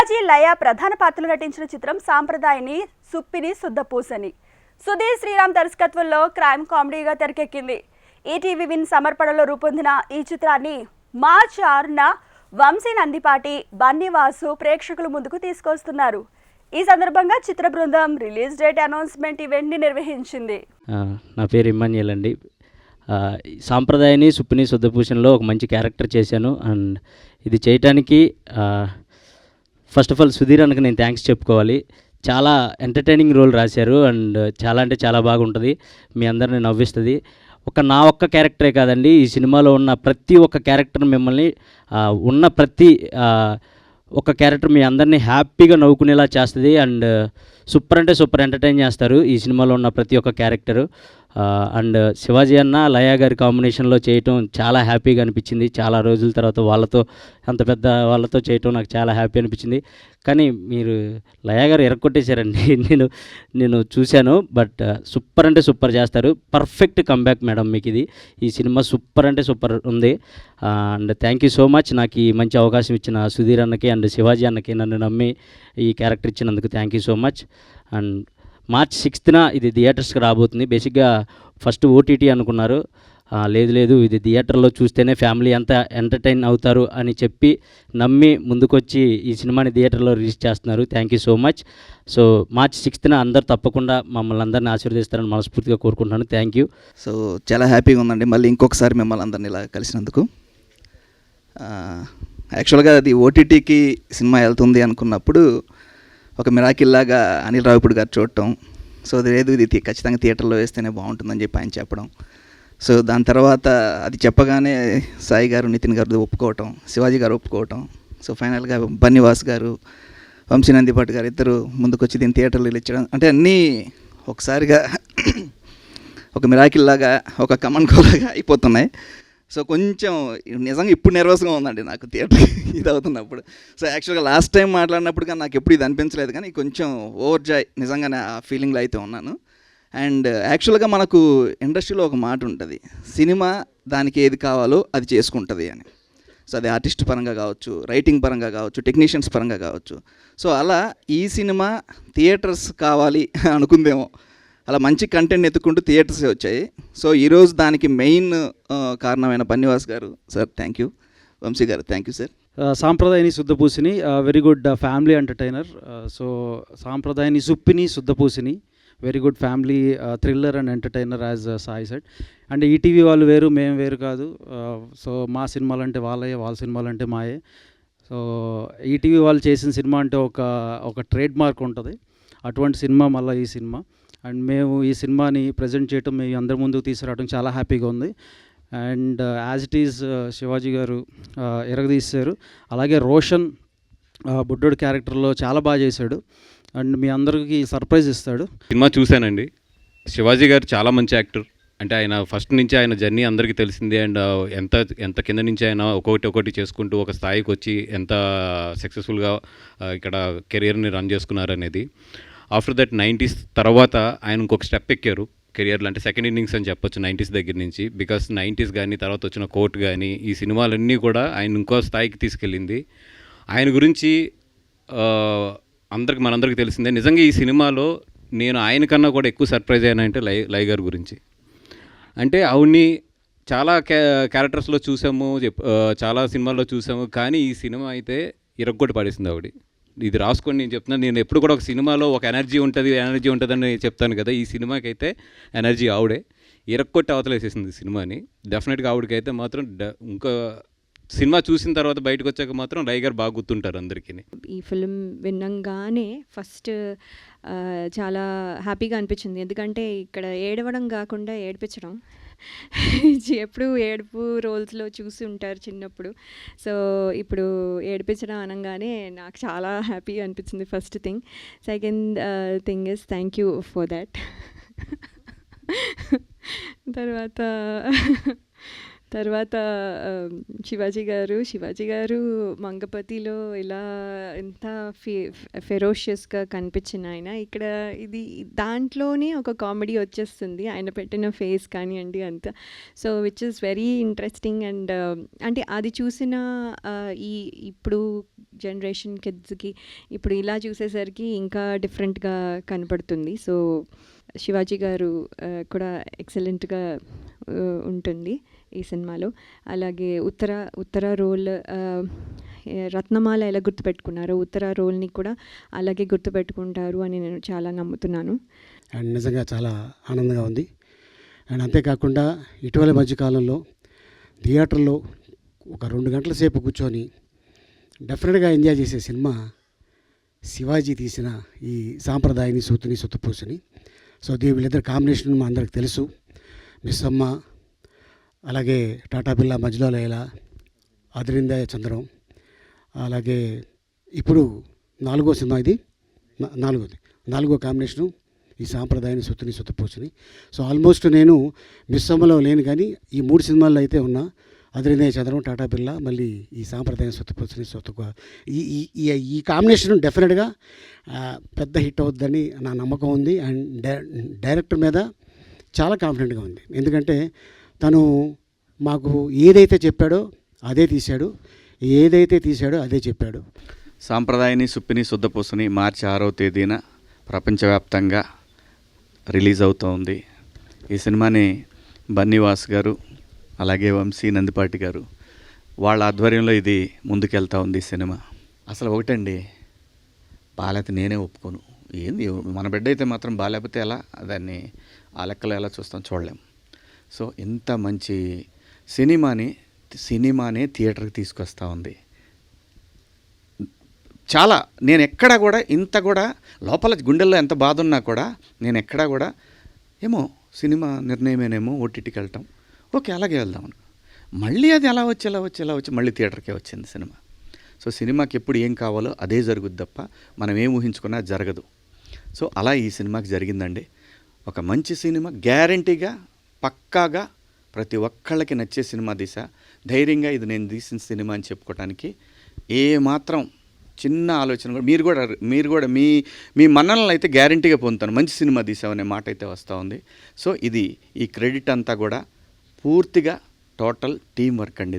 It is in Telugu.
శివాజీ లయ ప్రధాన పాత్రలో నటించిన చిత్రం సాంప్రదాయని సుప్పిని శుద్ధపూసని. సుధీర్ శ్రీరామ్ దర్శకత్వంలో క్రైమ్ కామెడీగా తెరకెక్కింది. ఈటీవీ విన్ సమర్పణలో రూపొందిన ఈ చిత్రాన్ని మార్చి 6న వంశీ నందిపాటి, బన్నీవాసు ప్రేక్షకుల ముందుకు తీసుకొస్తున్నారు. ఈ సందర్భంగా చిత్ర బృందం రిలీజ్ డేట్ అనౌన్స్మెంట్ ఈవెంట్ని నిర్వహించింది. నా పేరు ఇమ్మాన్యుయల్ అండి. సాంప్రదాయని సుప్పిని శుద్ధపూసన్లో ఒక మంచి క్యారెక్టర్ చేశాను. అండ్ ఇది చేయటానికి ఫస్ట్ ఆఫ్ ఆల్ సుధీర్ అన్నకు నేను థ్యాంక్స్ చెప్పుకోవాలి. చాలా ఎంటర్టైనింగ్ రోల్ రాశారు అండ్ చాలా అంటే చాలా బాగుంటుంది, మీ అందరిని నవ్విస్తుంది. నా ఒక్క క్యారెక్టరే కాదండి, ఈ సినిమాలో ఉన్న ప్రతి ఒక్క క్యారెక్టర్ మిమ్మల్ని ఉన్న ప్రతి ఒక క్యారెక్టర్ మీ అందరినీ హ్యాపీగా నవ్వుకునేలా చేస్తుంది. అండ్ సూపర్ అంటే సూపర్ ఎంటర్టైన్ చేస్తారు ఈ సినిమాలో ఉన్న ప్రతి ఒక్క క్యారెక్టరు. అండ్ శివాజీ అన్న లయ గారి కాంబినేషన్లో చేయటం చాలా హ్యాపీగా అనిపించింది. చాలా రోజుల తర్వాత అంత పెద్ద వాళ్ళతో చేయటం నాకు చాలా హ్యాపీ అనిపించింది. కానీ మీరు లయ గారు ఎరగొట్టేశారండి. నేను చూశాను, బట్ సూపర్ అంటే సూపర్ చేస్తారు. పర్ఫెక్ట్ కంబ్యాక్ మేడం మీకు ఇది. ఈ సినిమా సూపర్ అంటే సూపర్ ఉంది. And thank you so much నాకు ఈ మంచి అవకాశం ఇచ్చిన సుధీర్ అన్నకి అండ్ శివాజీ అన్నకి, నన్ను నమ్మి ఈ క్యారెక్టర్ ఇచ్చినందుకు thank you so much. And March 6న ఇది థియేటర్స్కి రాబోతుంది. బేసిక్గా ఫస్ట్ ఓటీటీ అనుకున్నారు, లేదు ఇది థియేటర్లో చూస్తేనే ఫ్యామిలీ అంతా ఎంటర్టైన్ అవుతారు అని చెప్పి నమ్మి ముందుకొచ్చి ఈ సినిమాని థియేటర్లో రిలీజ్ చేస్తున్నారు. Thank you so much. So March 6న అందరు తప్పకుండా మమ్మల్ని అందరినీ ఆశీర్వదిస్తారని మనస్ఫూర్తిగా కోరుకుంటున్నాను. Thank you. సో చాలా హ్యాపీగా ఉందండి మళ్ళీ ఇంకొకసారి మిమ్మల్ని అందరినీ ఇలా కలిసినందుకు. యాక్చువల్గా అది ఓటీటీకి సినిమా వెళ్తుంది అనుకున్నప్పుడు ఒక మిరాకిల్ లాగా అనిల్ రావిపూడి గారు చూడటం, సో లేదు ఇది ఖచ్చితంగా థియేటర్లో వేస్తేనే బాగుంటుందని చెప్పి ఆయన చెప్పడం. సో దాని తర్వాత అది చెప్పగానే సాయి గారు, నితిన్ గారు ఒప్పుకోవటం, శివాజీ గారు ఒప్పుకోవటం, సో ఫైనల్గా బన్నీవాస్ గారు, వంశీ నందిపాటి గారు ఇద్దరు ముందుకొచ్చి దీన్ని థియేటర్లో ఇచ్చడం అంటే అన్నీ ఒకసారిగా ఒక మిరాకిల్ లాగా ఒక కమాండ్ కోలాగా అయిపోతున్నాయి. సో కొంచెం నిజంగా ఇప్పుడు నర్వస్గా ఉందండి నాకు థియేటర్ ఇది అవుతున్నప్పుడు. సో యాక్చువల్గా లాస్ట్ టైం మాట్లాడినప్పుడు కానీ నాకు ఎప్పుడు ఇది అనిపించలేదు, కానీ కొంచెం ఓవర్ జాయ్ నిజంగానే ఆ ఫీలింగ్లో అయితే ఉన్నాను. అండ్ యాక్చువల్గా మనకు ఇండస్ట్రీలో ఒక మాట ఉంటుంది, సినిమా దానికి ఏది కావాలో అది చేసుకుంటుంది అని. సో అది ఆర్టిస్ట్ పరంగా కావచ్చు, రైటింగ్ పరంగా కావచ్చు, టెక్నీషియన్స్ పరంగా కావచ్చు. సో అలా ఈ సినిమా థియేటర్స్ కావాలి అనుకుందేమో, అలా మంచి కంటెంట్ ఎత్తుకుంటూ థియేటర్సే వచ్చాయి. సో ఈరోజు దానికి మెయిన్ కారణమైన బన్నీవాస్ గారు sir thank you, Vamsi garu thank you sir. Sampradayani Suddhapoosani very good family entertainer. So Sampradayani Suppini Suddhapoosani very good family thriller and entertainer as Sai said. And ETV వాళ్ళు వేరు, మేము వేరు కాదు. సో మా సినిమాలు అంటే వాళ్ళే, వాళ్ళ సినిమాలు అంటే మాయే. సో ఈటీవీ వాళ్ళు చేసిన సినిమా అంటే ఒక ట్రేడ్ మార్క్ ఉంటుంది, అటువంటి సినిమా మళ్ళీ ఈ సినిమా. అండ్ మేము ఈ సినిమాని ప్రజెంట్ చేయటం, మీ అందరి ముందుకు తీసుకురావడం చాలా హ్యాపీగా ఉంది. And as it is Shivaji గారు ఎరగదీశారు. అలాగే రోషన్ బుడ్డోడు క్యారెక్టర్లో చాలా బాగా చేశాడు అండ్ మీ అందరికీ సర్ప్రైజ్ ఇస్తాడు. సినిమా చూశానండి. శివాజీ గారు చాలా మంచి యాక్టర్. అంటే ఆయన ఫస్ట్ నుంచి ఆయన జర్నీ అందరికీ తెలిసింది. అండ్ ఎంత కింద నుంచి ఆయన ఒక్కొక్కటి చేసుకుంటూ ఒక స్థాయికి వచ్చి ఎంత సక్సెస్ఫుల్గా ఇక్కడ కెరియర్ని రన్ చేసుకున్నారు అనేది. ఆఫ్టర్ దట్ 90s తర్వాత ఆయన ఇంకొక స్టెప్ ఎక్కారు కెరియర్లో, అంటే సెకండ్ ఇన్నింగ్స్ అని చెప్పొచ్చు 90s దగ్గర నుంచి. బికాస్ 90s కానీ తర్వాత వచ్చిన కోర్ట్ కానీ ఈ సినిమాలన్నీ కూడా ఆయన ఇంకో స్థాయికి తీసుకెళ్ళింది. ఆయన గురించి మనందరికీ తెలిసిందే. నిజంగా ఈ సినిమాలో నేను ఆయన కన్నా కూడా ఎక్కువ సర్ప్రైజ్ అయ్యానంటే లయ గారి గురించి. అంటే ఆవిడ్ని చాలా క్యారెక్టర్స్లో చూసాము, చాలా సినిమాల్లో చూసాము, కానీ ఈ సినిమా అయితే ఇరగ్గొట్టి పడేసింది ఆవిడ. ఇది రాసుకొని నేను చెప్తున్నాను, నేను ఎప్పుడు కూడా ఒక సినిమాలో ఒక ఎనర్జీ ఉంటుందని చెప్తాను కదా, ఈ సినిమాకి అయితే ఎనర్జీ ఆవిడే ఇరక్కొట్టి అవతలేసేసింది సినిమాని. డెఫినెట్గా ఆవిడకైతే మాత్రం ఇంకా సినిమా చూసిన తర్వాత బయటకు వచ్చాక మాత్రం లయ గారు బాగా గుర్తుంటారు అందరికీ. ఈ ఫిలిం విన్నంగానే ఫస్ట్ చాలా హ్యాపీగా అనిపించింది, ఎందుకంటే ఇక్కడ ఏడవడం కాకుండా ఏడిపించడం. ఎప్పుడు ఏడుపు రోల్స్లో చూసి ఉంటారు చిన్నప్పుడు, సో ఇప్పుడు ఏడిపించడం అనగానే నాకు చాలా హ్యాపీగా అనిపించింది first thing. Second thing is thank you for that. తర్వాత తర్వాత శివాజీ గారు మంగపతిలో ఇలా ఎంత ఫెరోషియస్గా కనిపించిన ఆయన ఇక్కడ ఇది దాంట్లోనే ఒక కామెడీ వచ్చేస్తుంది ఆయన పెట్టిన ఫేస్ కానివ్వండి అంతా. So which is very interesting. And అంటే అది చూసిన ఇప్పుడు జనరేషన్ కిడ్స్కి ఇప్పుడు ఇలా చూసేసరికి ఇంకా డిఫరెంట్గా కనపడుతుంది. సో శివాజీ గారు కూడా ఎక్సలెంట్గా ఉంటుంది ఈ సినిమాలో. అలాగే ఉత్తర రోల్ రత్నమాల ఎలా గుర్తుపెట్టుకున్నారో ఉత్తర రోల్ని కూడా అలాగే గుర్తుపెట్టుకుంటారు అని నేను చాలా నమ్ముతున్నాను. అండ్ నిజంగా చాలా ఆనందంగా ఉంది. అండ్ అంతేకాకుండా ఇటీవల మధ్యకాలంలో థియేటర్లో ఒక 2 గంటల సేపు కూర్చొని డెఫినెట్గా ఎంజాయ్ చేసే సినిమా శివాజీ తీసిన ఈ సాంప్రదాయని సుత్తపూసని. సో వీళ్ళిద్దరు కాంబినేషన్ మా అందరికి తెలుసు. మిస్ అమ్మ, అలాగే టాటా బిర్లా మధ్యలో లైలా, అదిరిందే చంద్రం, అలాగే ఇప్పుడు 4వ సినిమా ఇది, 4వ కాంబినేషను ఈ సాంప్రదాయాన్ని సుత్తపూసని. సో ఆల్మోస్ట్ నేను మిస్ అమ్మలో లేను కానీ ఈ 3 సినిమాల్లో అయితే ఉన్నా. అదిరిందే చంద్రం, టాటా బిర్లా, మళ్ళీ ఈ సాంప్రదాయం సుత్తపూసని ఈ కాంబినేషన్ డెఫినెట్గా పెద్ద హిట్ అవుద్దని నా నమ్మకం ఉంది. అండ్ డైరెక్టర్ మీద చాలా కాన్ఫిడెంట్గా ఉంది. ఎందుకంటే తను మాకు ఏదైతే చెప్పాడో అదే తీశాడు, అదే చెప్పాడు. సాంప్రదాయని సుప్పిని సుద్దపూసని మార్చి 6వ తేదీన ప్రపంచవ్యాప్తంగా రిలీజ్ అవుతోంది. ఈ సినిమాని బన్నీవాస్ గారు అలాగే వంశీ నందిపాటి గారు వాళ్ళ ఆధ్వర్యంలో ఇది ముందుకెళ్తా ఉంది సినిమా. అసలు ఒకటండి, బాలేకపోతే నేనే ఒప్పుకోను. ఏంది మన బిడ్డ అయితే మాత్రం బాలేకపోతే ఎలా, దాన్ని ఆ లెక్కలో ఎలా చూస్తాం, చూడలేం. సో ఇంత మంచి సినిమానే థియేటర్కి తీసుకొస్తూ ఉంది. చాలా నేను ఎక్కడా కూడా ఇంత కూడా లోపల గుండెల్లో ఎంత బాధ ఉన్నా కూడా నేను ఎక్కడా కూడా ఏమో సినిమా నిర్ణయమేనేమో ఓటీటీకి వెళ్ళటం, ఓకే అలాగే వెళ్దామని, మళ్ళీ అది ఎలా వచ్చి మళ్ళీ థియేటర్కే వచ్చింది సినిమా. సో సినిమాకి ఎప్పుడు ఏం కావాలో అదే జరుగుద్ది తప్ప మనం ఏం ఊహించుకున్నా జరగదు. సో అలా ఈ సినిమాకి జరిగిందండి. ఒక మంచి సినిమా, గ్యారంటీగా పక్కాగా ప్రతి ఒక్కళ్ళకి నచ్చే సినిమా ధైర్యంగా ఇది నేను తీసిన సినిమా అని చెప్పుకోవడానికి ఏ మాత్రం చిన్న ఆలోచన కూడా మీరు కూడా మీ మన్ననలు అయితే గ్యారంటీగా పొందుతాను. మంచి సినిమా తీసామనే మాట అయితే వస్తూ ఉంది. సో ఈ క్రెడిట్ అంతా కూడా పూర్తిగా టోటల్ టీం వర్క్ అండి.